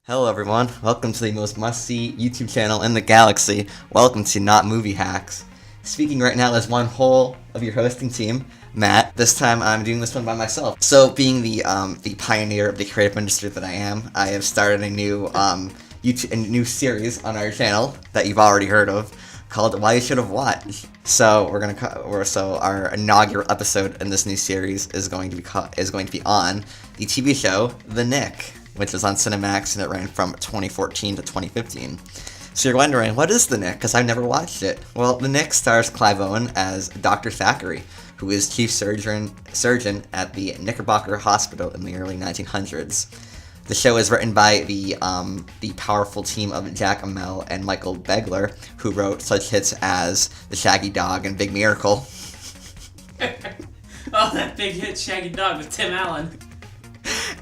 Hello everyone, welcome to the most must-see YouTube channel in the galaxy. Welcome to NotMovieHacks. Speaking right now as one whole of your hosting team, Matt. This time I'm doing this one by myself. So being the pioneer of the creative industry that I am, I have started a new new series on our channel that you've already heard of called Why You Should Have Watched. So our inaugural episode in this new series is going to be on the TV show The Knick, which was on Cinemax, and it ran from 2014 to 2015. So you're wondering, what is The Knick? Because I've never watched it. Well, The Knick stars Clive Owen as Dr. Thackeray, who is chief surgeon at the Knickerbocker Hospital in the early 1900s. The show is written by the powerful team of Jack Amell and Michael Begler, who wrote such hits as The Shaggy Dog and Big Miracle. Oh, that big hit Shaggy Dog with Tim Allen.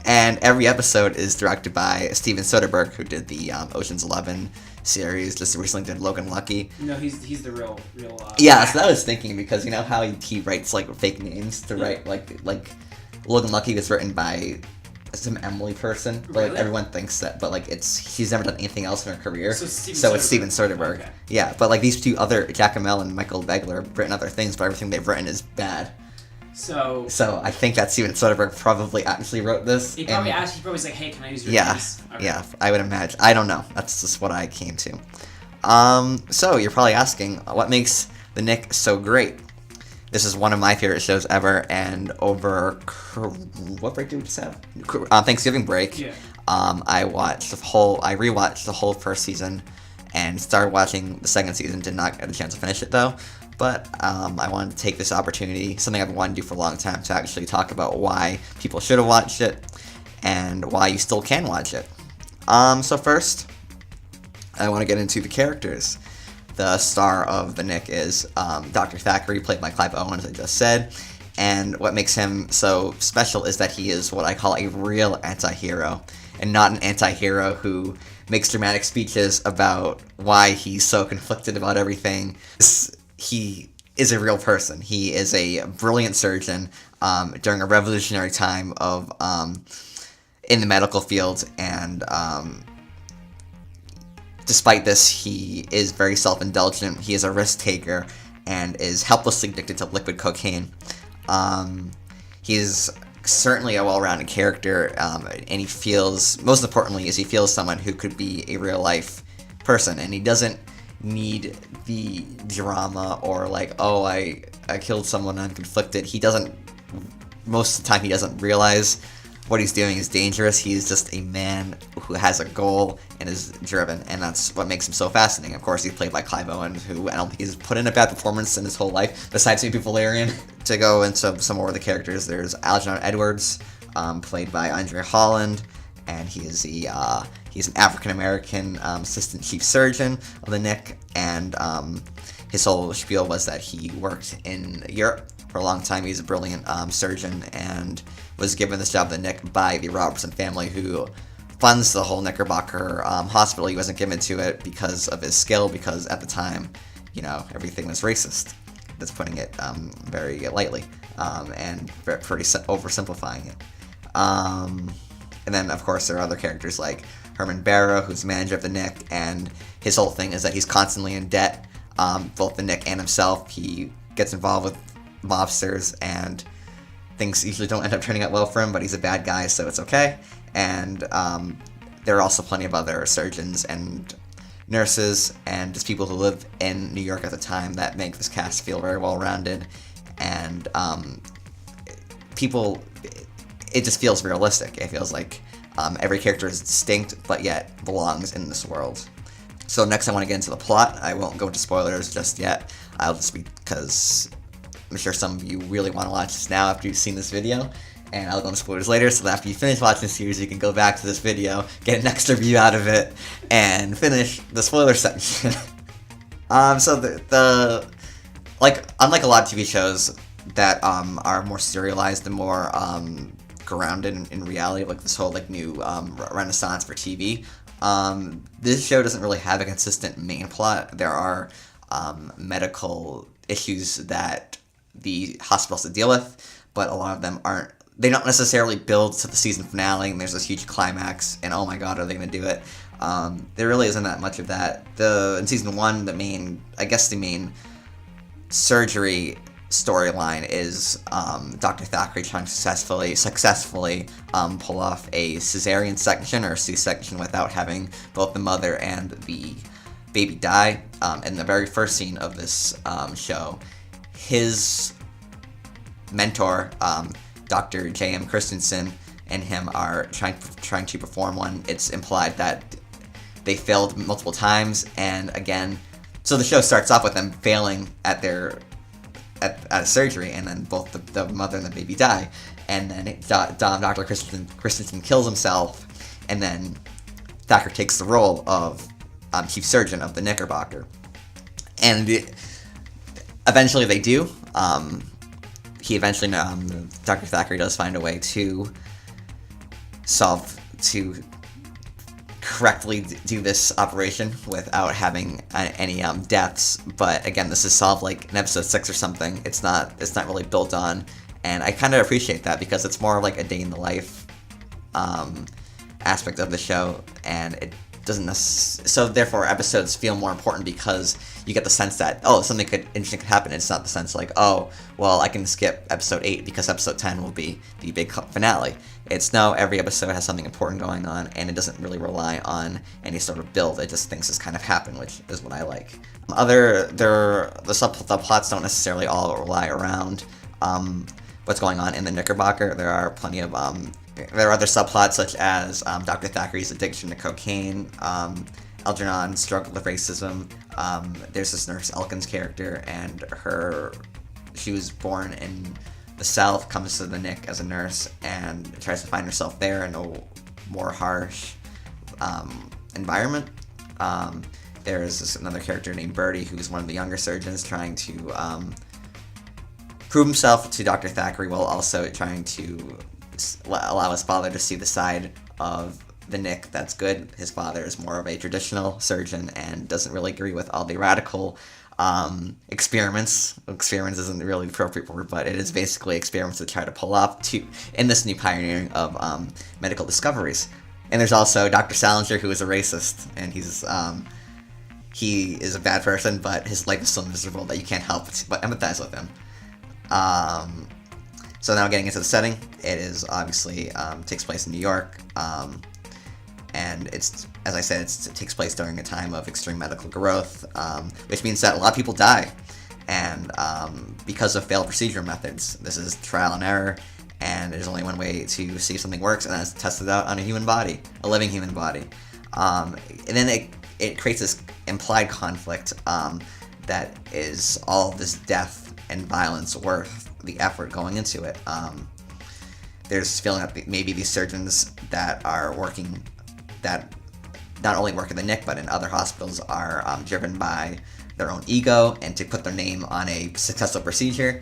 And every episode is directed by Steven Soderbergh, who did the Ocean's 11 series, just recently did Logan Lucky. No, he's the real. Yeah, so I was thinking, because you know how he writes like fake names to write like Logan Lucky was written by some Emily person, but Really? like everyone thinks that, but like she's never done anything else in her career. So It's Steven Soderbergh. Okay. Yeah, but like these two other, Jack Amell and Michael Begler, have written other things, but everything they've written is bad. So I think that Steven Soderbergh probably actually wrote this. he probably asked. He probably was like, "Hey, can I use your Yeah, names?" Okay. yeah, I would imagine. I don't know. That's just what I came to. So you're probably asking, what makes The Knick so great? This is one of my favorite shows ever, and over what break did we just have? Thanksgiving break. Yeah. I rewatched the whole first season, and started watching the second season. Did not get a chance to finish it though. But I wanted to take this opportunity, something I've wanted to do for a long time, to actually talk about why people should have watched it, and why you still can watch it. So first, I want to get into the characters. The star of The Knick is Dr. Thackeray, played by Clive Owen, as I just said. And what makes him so special is that he is what I call a real anti-hero, and not an anti-hero who makes dramatic speeches about why he's so conflicted about everything. He is a real person. He is a brilliant surgeon during a revolutionary time of in the medical field, and despite this, he is very self-indulgent. He is a risk taker and is helplessly addicted to liquid cocaine. He's certainly a well-rounded character, and he feels, most importantly, he feels someone who could be a real-life person, and he doesn't need the drama or like, oh, I killed someone, I'm conflicted. He doesn't, most of the time he doesn't realize what he's doing is dangerous. He's just a man who has a goal and is driven, and that's what makes him so fascinating. Of course, he's played by Clive Owen, who I don't think he's put in a bad performance in his whole life, besides maybe Valerian. To go into some more of the characters, there's Algernon Edwards, played by Andre Holland, and he's an African-American assistant chief surgeon of the Knick, and his whole spiel was that he worked in Europe for a long time. He's a brilliant surgeon, and was given this job at the Knick by the Robertson family, who funds the whole Knickerbocker hospital. He wasn't given to it because of his skill, because at the time, everything was racist. That's putting it very lightly, and pretty oversimplifying it. And then, of course, there are other characters like Herman Barrow, who's manager of the Knick, and his whole thing is that he's constantly in debt, both the Knick and himself. He gets involved with mobsters, and things usually don't end up turning out well for him, but he's a bad guy, so it's okay. And there are also plenty of other surgeons and nurses and just people who live in New York at the time that make this cast feel very well-rounded, and it just feels realistic. It feels like every character is distinct, but yet belongs in this world. So next I want to get into the plot. I won't go into spoilers just yet. I'll just because I'm sure some of you really want to watch this now after you've seen this video, and I'll go into spoilers later, so that after you finish watching the series, you can go back to this video, get an extra view out of it, and finish the spoiler section. So unlike a lot of TV shows that are more serialized and more grounded in reality, like this whole new renaissance for TV, this show doesn't really have a consistent main plot. There are medical issues that the hospital has to deal with, but a lot of them aren't they don't necessarily build to the season finale, and there's this huge climax, and oh my god, are they going to do it? There really isn't that much of that. In season 1, the main surgery storyline is Dr. Thackeray trying to successfully pull off a cesarean section or a C-section without having both the mother and the baby die. In the very first scene of this show, his mentor, Dr. J.M. Christensen, and him are trying to perform one. It's implied that they failed multiple times, and again, so the show starts off with them failing at a surgery, and then both the mother and the baby die, and then Dr. Christensen kills himself, and then Thacker takes the role of chief surgeon of the Knickerbocker, and eventually they do. Dr. Thackeray does find a way to correctly do this operation without having any deaths, but again, this is solved like in episode 6 or something. It's not really built on, and I kind of appreciate that because it's more like a day in the life aspect of the show, and it doesn't so therefore episodes feel more important because you get the sense that something interesting could happen. It's not the sense like, oh well, I can skip episode 8 because episode 10 will be the big finale. It's no, every episode has something important going on, and it doesn't really rely on any sort of build. It just things just kind of happen, which is what I like. The subplots don't necessarily all rely around what's going on in the Knickerbocker. There are plenty of there are other subplots such as Dr. Thackeray's addiction to cocaine, Algernon's struggle with racism. There's this nurse Elkin's character, and she was born in the South, comes to the Knick as a nurse, and tries to find herself there in a more harsh environment. There's another character named Bertie, who's one of the younger surgeons, trying to prove himself to Dr. Thackeray while also trying to allow his father to see the side of the Knick that's good. His father is more of a traditional surgeon and doesn't really agree with all the radical experiments. Experiments isn't really the appropriate word, but it is basically experiments to try to pull off in this new pioneering of medical discoveries. And there's also Dr. Salinger, who is a racist, and he is a bad person, but his life is so miserable that you can't help but empathize with him. So now getting into the setting, it is obviously takes place in New York, and it's, as I said, it takes place during a time of extreme medical growth, which means that a lot of people die, and because of failed procedure methods. This is trial and error, and there's only one way to see if something works, and that's tested out on a human body, a living human body. And then it creates this implied conflict that is all this death and violence worth the effort going into it. There's this feeling that maybe these surgeons that are working, that not only work in the Knick but in other hospitals, are driven by their own ego and to put their name on a successful procedure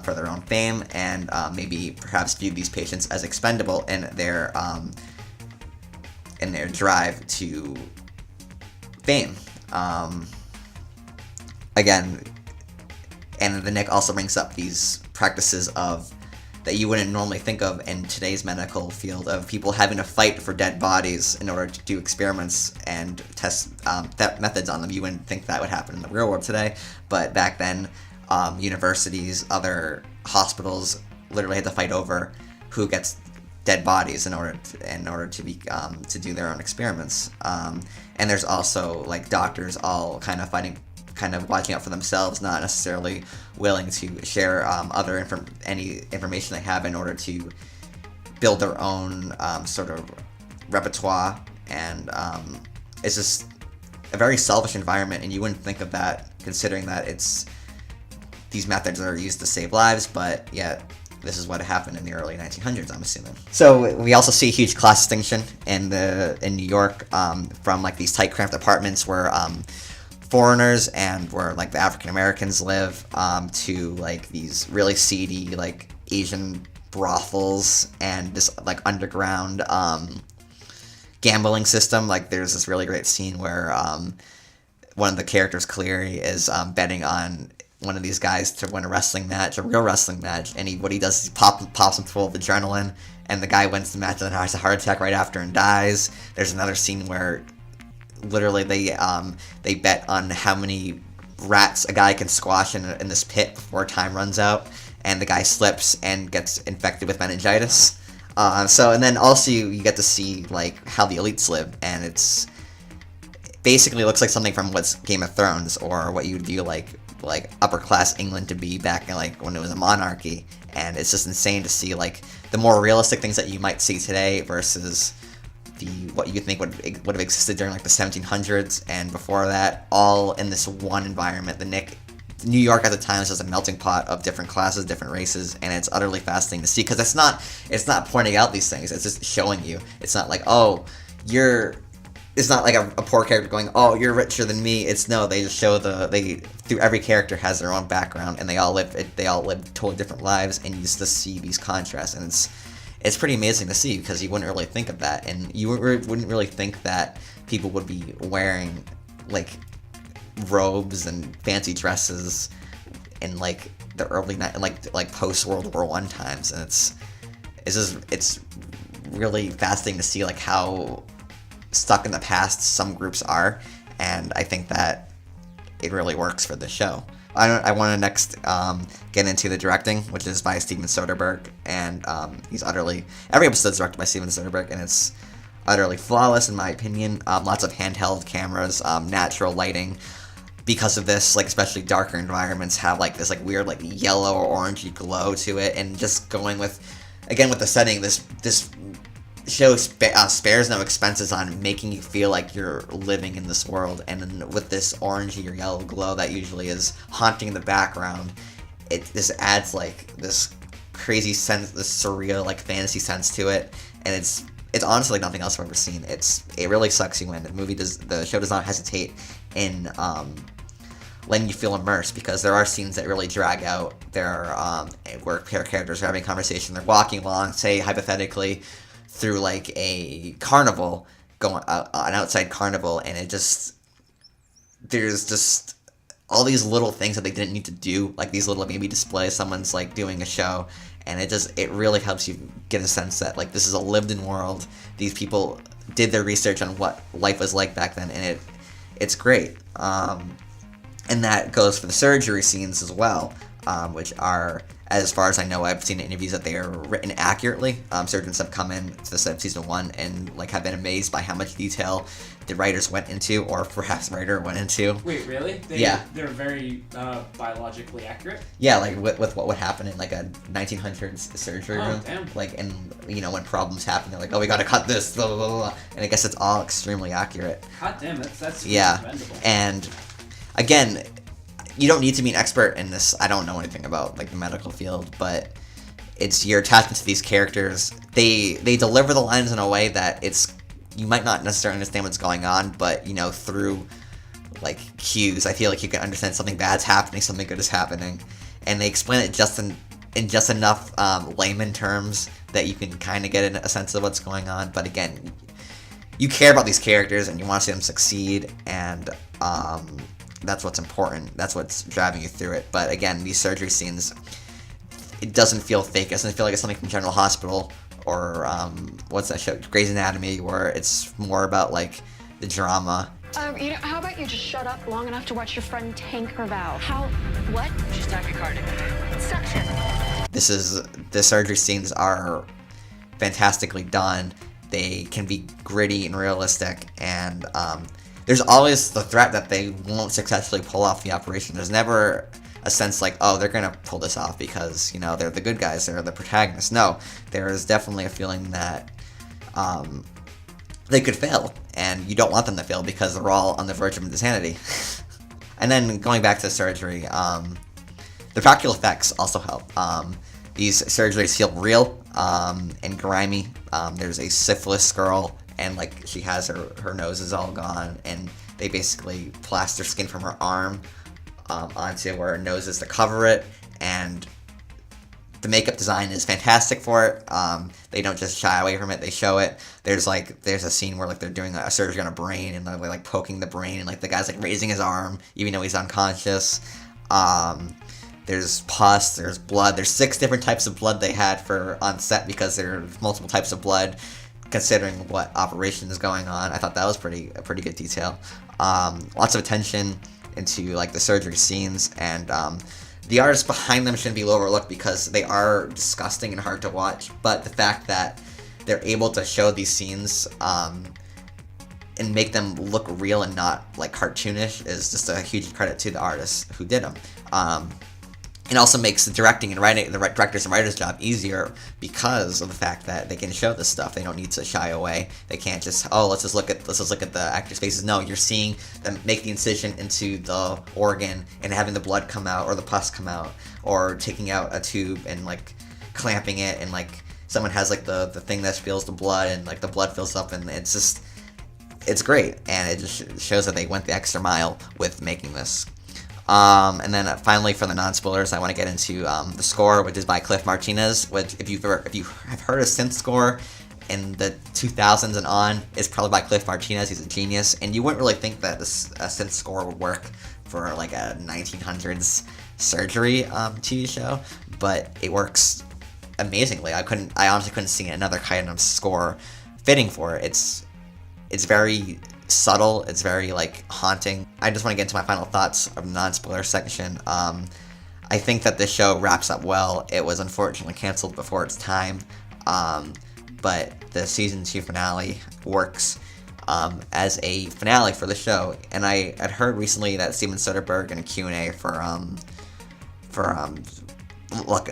for their own fame, and maybe perhaps view these patients as expendable in their drive to fame. Again, and the Knick also brings up these practices that you wouldn't normally think of in today's medical field, of people having to fight for dead bodies in order to do experiments and test methods on them. You wouldn't think that would happen in the real world today, but back then, universities, other hospitals literally had to fight over who gets dead bodies in order to do their own experiments. And there's also like doctors all kind of watching out for themselves, not necessarily willing to share any information they have in order to build their own sort of repertoire, and it's just a very selfish environment, and you wouldn't think of that considering that these methods are used to save lives, but yet this is what happened in the early 1900s, I'm assuming. So we also see a huge class distinction in New York, from like these tight, cramped apartments where foreigners and where like the African Americans live, to like these really seedy like Asian brothels and this like underground gambling system. Like there's this really great scene where one of the characters, Cleary, is betting on one of these guys to win a wrestling match, a real wrestling match, and what he does is he pops him full of adrenaline, and the guy wins the match and then has a heart attack right after and dies. There's another scene where literally they bet on how many rats a guy can squash in this pit before time runs out, and the guy slips and gets infected with meningitis. And then also you get to see like how the elites live, and it's basically looks like something from what's Game of Thrones, or what you would view like upper class England to be back in like when it was a monarchy. And it's just insane to see like the more realistic things that you might see today versus what you think would have existed during like the 1700s and before that, all in this one environment. The Knick, New York at the time was just a melting pot of different classes, different races, and it's utterly fascinating to see, because it's not pointing out these things, it's just showing you. It's not like, oh, it's not like a poor character going, oh, you're richer than me. They just show through every character has their own background, and they all live totally different lives, and you just see these contrasts, and it's pretty amazing to see, because you wouldn't really think of that, and you wouldn't really think that people would be wearing like robes and fancy dresses in like the early like post World War I times, and it's really fascinating to see like how stuck in the past some groups are, and I think that it really works for the show. I want to next get into the directing, which is by Steven Soderbergh, and every episode is directed by Steven Soderbergh, and it's utterly flawless in my opinion. Lots of handheld cameras, natural lighting. Because of this, like especially darker environments have like this like weird like yellow or orangey glow to it, and just going with the setting, this show spares no expenses on making you feel like you're living in this world, and then with this orangey or yellow glow that usually is haunting the background, this adds like this crazy sense, this surreal like fantasy sense to it, and it's honestly like nothing else I've ever seen. It really sucks you in. The show does not hesitate in letting you feel immersed, because there are scenes that really drag out. There are where characters are having a conversation, they're walking along, say hypothetically, through like a carnival, an outside carnival, and there's just all these little things that they didn't need to do, like these little maybe displays, someone's like doing a show, and it really helps you get a sense that like this is a lived-in world. These people did their research on what life was like back then, and it's great. And that goes for the surgery scenes as well, which are, as far as I know, I've seen in interviews that they are written accurately. Surgeons have come in to the set of season 1 and like have been amazed by how much detail the writers went into, or perhaps the writer went into. Wait, really? Yeah. They're very biologically accurate? Yeah, like with what would happen in like a 1900s surgery room. Damn. Like, and when problems happen, they're like, oh, we gotta cut this, blah, blah, blah, blah. And I guess it's all extremely accurate. God damn, that's yeah. commendable. And again, you don't need to be an expert in this. I don't know anything about like the medical field, but it's your attachment to these characters. They deliver the lines in a way that you might not necessarily understand what's going on, but through like cues, I feel like you can understand something bad's happening, something good is happening, and they explain it just in just enough layman terms that you can kind of get a sense of what's going on. But again, you care about these characters and you want to see them succeed, and that's what's important. That's what's driving you through it. But again, these surgery scenes, it doesn't feel fake. It doesn't feel like it's something from General Hospital or what's that show, Grey's Anatomy, where it's more about like the drama. How about you just shut up long enough to watch your friend tank her valve? What? She's tachycardic. Suction. The surgery scenes are fantastically done. They can be gritty and realistic, and there's always the threat that they won't successfully pull off the operation. There's never a sense like, oh, they're gonna pull this off because they're the good guys, they're the protagonists. No, there is definitely a feeling that they could fail, and you don't want them to fail because they're all on the verge of insanity. And then going back to the surgery, the practical effects also help. These surgeries feel real and grimy. There's a syphilis girl, and like she has her nose is all gone, and they basically plaster skin from her arm onto where her nose is to cover it, and the makeup design is fantastic for it. They don't just shy away from it, they show it. There's a scene where like they're doing a surgery on a brain, and they're like poking the brain, and like the guy's like raising his arm even though he's unconscious. There's pus, there's blood. There's 6 different types of blood they had for on set because there's multiple types of blood, considering what operation is going on. I thought that was a pretty good detail. Lots of attention into like the surgery scenes, and the artists behind them shouldn't be overlooked because they are disgusting and hard to watch. But the fact that they're able to show these scenes and make them look real and not like cartoonish is just a huge credit to the artists who did them. It also makes the directing and writing, the directors and writers' job easier because of the fact that they can show this stuff. They don't need to shy away. They can't just let's just look at the actors' faces. No, you're seeing them make the incision into the organ and having the blood come out or the pus come out, or taking out a tube and like clamping it, and like someone has like the thing that spills the blood and like the blood fills up, and it's great, and it just shows that they went the extra mile with making this. And then finally, for the non-spoilers, I want to get into the score, which is by Cliff Martinez, which if you have heard a synth score in the 2000s and on, is probably by Cliff Martinez. He's a genius, and you wouldn't really think that a synth score would work for like a 1900s surgery TV show, but it works amazingly. I honestly couldn't see another kind of score fitting for it. It's very subtle, it's very like haunting. I just want to get into my final thoughts of the non-spoiler section. I think that this show wraps up well. It was unfortunately canceled before its time, but the season 2 finale works as a finale for the show. And I had heard recently that Steven Soderbergh in a Q&A for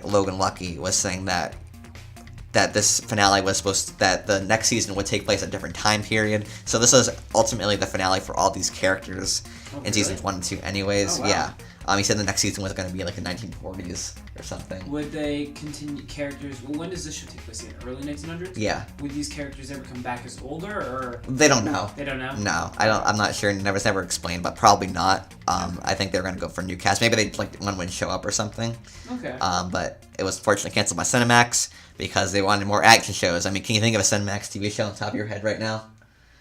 Logan Lucky was saying that this finale was that the next season would take place at a different time period. So this is ultimately the finale for all these characters in seasons 1 and 2 anyways. Oh, wow. Yeah. He said the next season was going to be like the 1940s or something. Would they continue characters? Well, when does this show take place? In early 1900s? Yeah. Would these characters ever come back as older, or they don't know? They don't know. No, I'm not sure. It's never explained, but probably not. I think they're going to go for a new cast. Maybe they like one would show up or something. Okay. But it was fortunately canceled by Cinemax because they wanted more action shows. I mean, can you think of a Cinemax TV show on top of your head right now?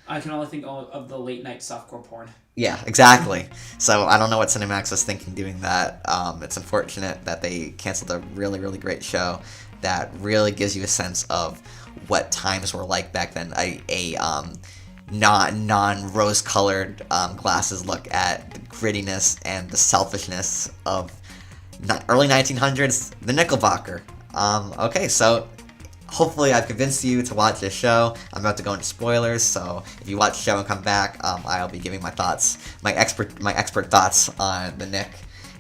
I can only think of the late night softcore porn. Yeah, exactly. So I don't know what Cinemax was thinking doing that. It's unfortunate that they canceled a really, really great show that really gives you a sense of what times were like back then. A non-rose-colored glasses look at the grittiness and the selfishness of early 1900s, the Knickerbocker. Okay, so hopefully I've convinced you to watch this show. I'm about to go into spoilers, so if you watch the show and come back, I'll be giving my thoughts, my expert thoughts on the Knick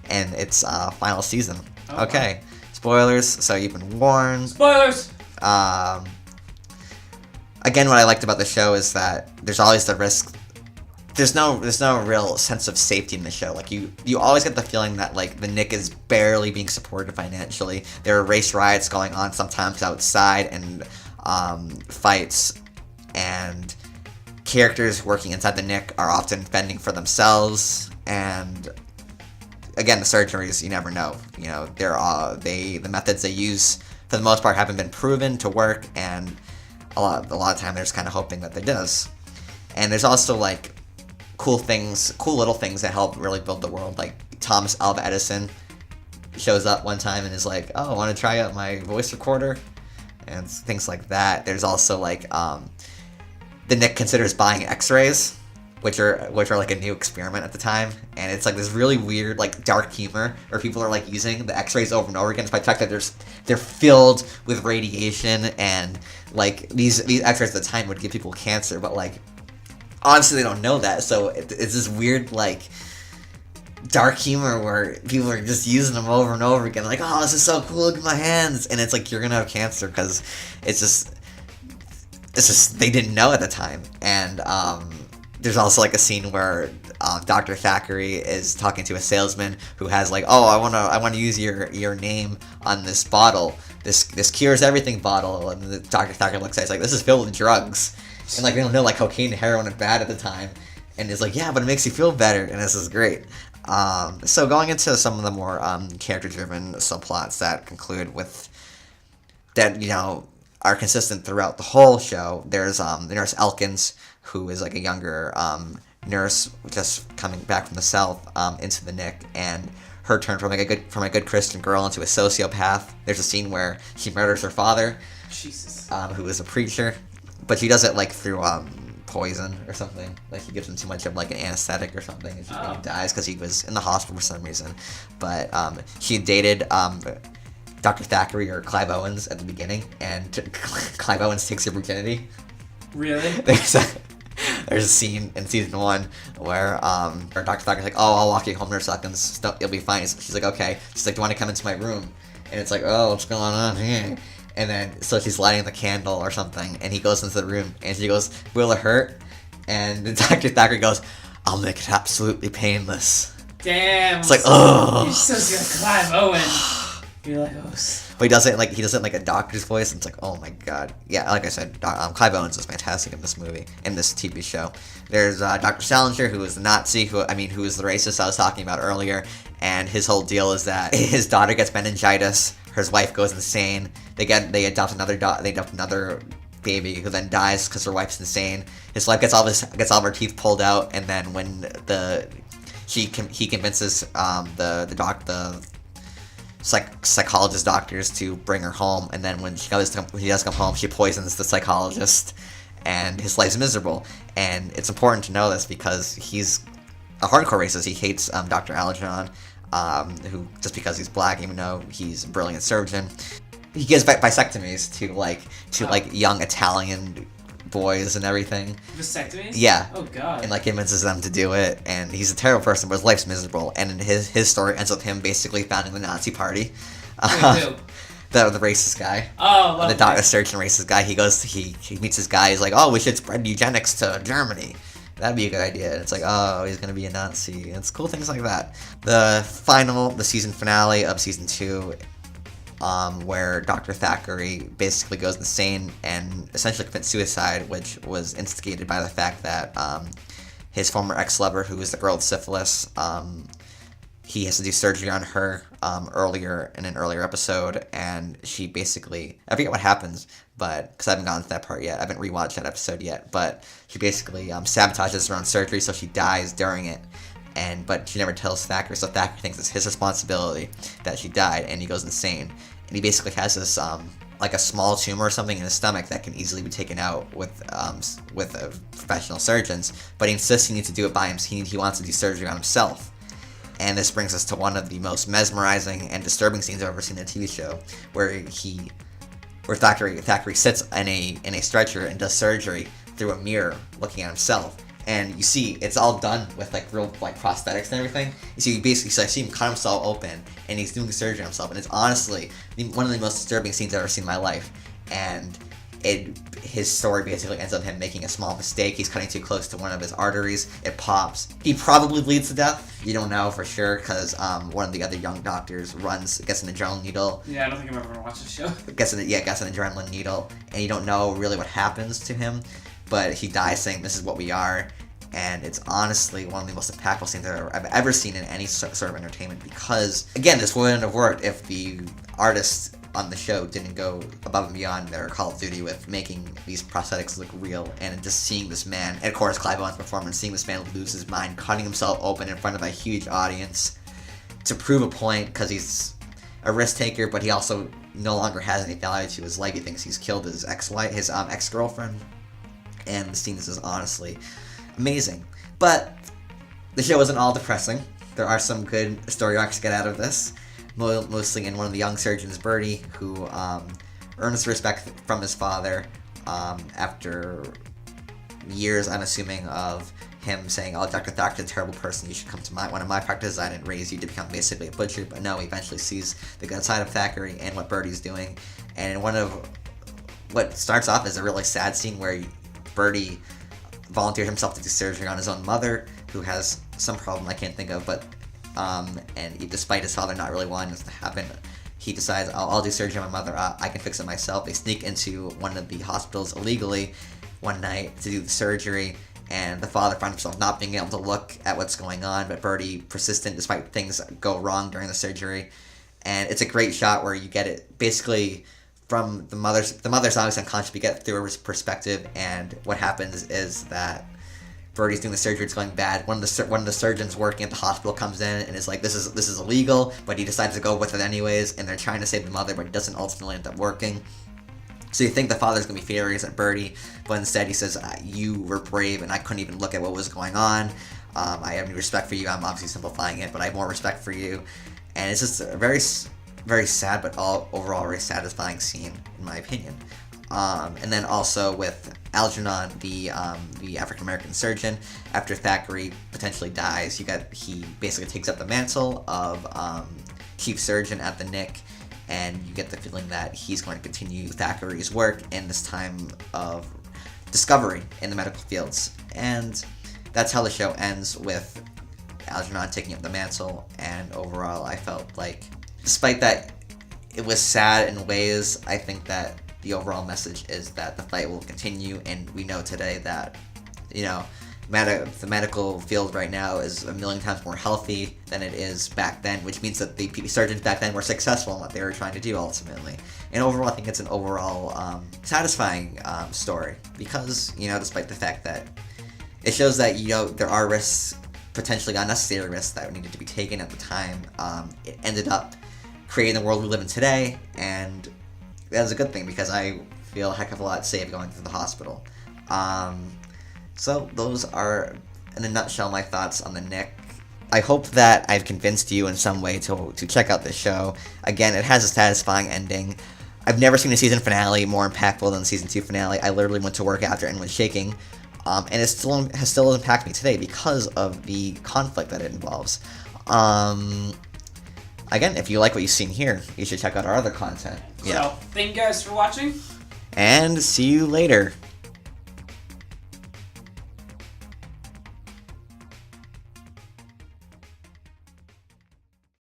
and its final season. Oh, okay, wow. Spoilers. So you've been warned. Spoilers. Again, what I liked about the show is that there's always the risk. There's no real sense of safety in the show. Like you always get the feeling that like the Knick is barely being supported financially. There are race riots going on sometimes outside, and fights, and characters working inside the Knick are often fending for themselves. And again, the surgeries, you never know. You know, the methods they use for the most part haven't been proven to work, and a lot of time they're just kind of hoping that it does. And there's also like cool little things that help really build the world. Like Thomas Alva Edison shows up one time and is like, "Oh, I want to try out my voice recorder," and things like that. There's also like the Knick considers buying X-rays, which are like a new experiment at the time, and it's like this really weird like dark humor where people are like using the X-rays over and over again, despite the fact that they're filled with radiation, and like these X-rays at the time would give people cancer, but like obviously they don't know that, so it's this weird like dark humor where people are just using them over and over again, like, "Oh, this is so cool, look at my hands," and it's like you're gonna have cancer because it's just they didn't know at the time. And there's also like a scene where Dr. Thackeray is talking to a salesman who has like, "Oh, I want to use your name on this bottle, this cures everything bottle," and Dr. Thackeray looks at it, it's like, "This is filled with drugs." And like they don't know like cocaine and heroin are bad at the time, and it's like, "Yeah, but it makes you feel better," and this is great. So going into some of the more character-driven subplots that conclude with that, you know, are consistent throughout the whole show. There's the nurse Elkins, who is like a younger nurse just coming back from the South into the Knick, and her turn from a good Christian girl into a sociopath. There's a scene where she murders her father, Jesus. who is a preacher, but she does it like through poison or something. Like he gives him too much of like an anesthetic or something, and he dies because he was in the hospital for some reason. But she dated Dr. Thackeray or Clive Owens at the beginning, and Clive Owens takes her virginity. Really? There's a scene in season 1 where Dr. Thackeray's like, oh, I'll walk you home in a second, you'll be fine. She's like, okay. She's like, do you want to come into my room? And it's like, oh, what's going on here? And then, so she's lighting the candle or something, and he goes into the room, and she goes, will it hurt? And Dr. Thackeray goes, I'll make it absolutely painless. Damn. It's like, oh. You're so good, Clive Owen. You're like, oh. But he does it like a doctor's voice, and it's like, oh my god. Yeah, like I said, Clive Owens is fantastic in this movie, in this TV show. There's Dr. Salinger, who is the Nazi, who is the racist I was talking about earlier, and his whole deal is that his daughter gets meningitis, his wife goes insane, they adopt another baby who then dies because her wife's insane. His wife gets all of her teeth pulled out, and then when he convinces the psychologist doctors to bring her home, and then when he does come home, she poisons the psychologist, and his life's miserable. And it's important to know this because he's a hardcore racist. He hates Dr. Algernon, who, just because he's black, even though he's a brilliant surgeon. He gives vasectomies to young Italian boys and everything. Vasectomies? Yeah. Oh god. And convinces them to do it, and he's a terrible person, but his life's miserable. And his story ends with him basically founding the Nazi Party. Wait, who? The racist guy. Oh, the doctor, surgeon, racist guy. He meets this guy. He's like, oh, we should spread eugenics to Germany. That'd be a good idea. And it's like, oh, he's gonna be a Nazi. It's cool things like that. The season finale of season 2, where Dr. Thackeray basically goes insane and essentially commits suicide, which was instigated by the fact that his former ex-lover, who was the girl with syphilis, he has to do surgery on her earlier in an earlier episode, and she basically, I forget what happens, but because I haven't gotten to that part yet, I haven't rewatched that episode yet, but she basically sabotages her own surgery, so she dies during it. But she never tells Thackeray, so Thackeray thinks it's his responsibility that she died, and he goes insane. And he basically has this, like a small tumor or something in his stomach that can easily be taken out with professional surgeons, but he insists he needs to do it by himself. He wants to do surgery on himself. And this brings us to one of the most mesmerizing and disturbing scenes I've ever seen in a TV show, where Thackeray sits in a stretcher and does surgery through a mirror, looking at himself. And you see, it's all done with real prosthetics and everything. You see, I see him cut himself open, and he's doing surgery on himself. And it's honestly one of the most disturbing scenes I've ever seen in my life. And his story basically ends up him making a small mistake. He's cutting too close to one of his arteries. It pops. He probably bleeds to death. You don't know for sure because one of the other young doctors gets an adrenaline needle. Yeah, I don't think I've ever watched the show. Gets an adrenaline needle, and you don't know really what happens to him. But he dies saying, "This is what we are," and it's honestly one of the most impactful scenes I've ever seen in any sort of entertainment. Because again, this wouldn't have worked if the artists on the show didn't go above and beyond their Call of Duty with making these prosthetics look real, and just seeing this man, and of course Clive Owen's performance, seeing this man lose his mind, cutting himself open in front of a huge audience to prove a point, because he's a risk taker, but he also no longer has any value to his life. He thinks he's killed his ex-girlfriend. And the scene is honestly amazing. But the show isn't all depressing. There are some good story arcs to get out of this. Mostly in one of the young surgeons, Bertie, who earns respect from his father after years, I'm assuming, of him saying, "Oh, Dr. Thackeray's a terrible person. You should come to one of my practices. I didn't raise you to become basically a butcher." But no, he eventually sees the good side of Thackeray and what Bertie's doing. And in one of what starts off as a really sad scene where Bertie volunteered himself to do surgery on his own mother, who has some problem I can't think of, but and despite his father not really wanting this to happen, he decides, I'll do surgery on my mother, I can fix it myself. They sneak into one of the hospitals illegally one night to do the surgery, and the father finds himself not being able to look at what's going on, but Bertie persistent despite things go wrong during the surgery. And it's a great shot where you get it basically from the mother's obviously unconscious. We get through her perspective, and what happens is that Birdie's doing the surgery. It's going bad. One of the surgeons working at the hospital comes in and is like, "This is illegal," but he decides to go with it anyways. And they're trying to save the mother, but it doesn't ultimately end up working. So you think the father's gonna be furious at Birdie, but instead he says, "You were brave, and I couldn't even look at what was going on. I have respect for you. I'm obviously simplifying it, but I have more respect for you." And it's just a very, very sad, but overall very satisfying scene, in my opinion. And then also with Algernon, the African American surgeon, after Thackeray potentially dies, he basically takes up the mantle of chief surgeon at the Knick, and you get the feeling that he's going to continue Thackeray's work in this time of discovery in the medical fields. And that's how the show ends, with Algernon taking up the mantle. And overall, I felt like, despite that it was sad in ways, I think that the overall message is that the fight will continue, and we know today that, the medical field right now is a million times more healthy than it is back then, which means that the surgeons back then were successful in what they were trying to do ultimately. And overall, I think it's an overall satisfying story, because, despite the fact that it shows that, there are risks, potentially unnecessary risks, that needed to be taken at the time, it ended up creating the world we live in today, and that was a good thing, because I feel a heck of a lot safe going through the hospital. So those are, in a nutshell, my thoughts on the Knick. I hope that I've convinced you in some way to check out this show. Again, it has a satisfying ending. I've never seen a season finale more impactful than the season 2 finale. I literally went to work after and was shaking. And it still impacts me today because of the conflict that it involves. Again, if you like what you've seen here, you should check out our other content. So, thank you guys for watching. And see you later.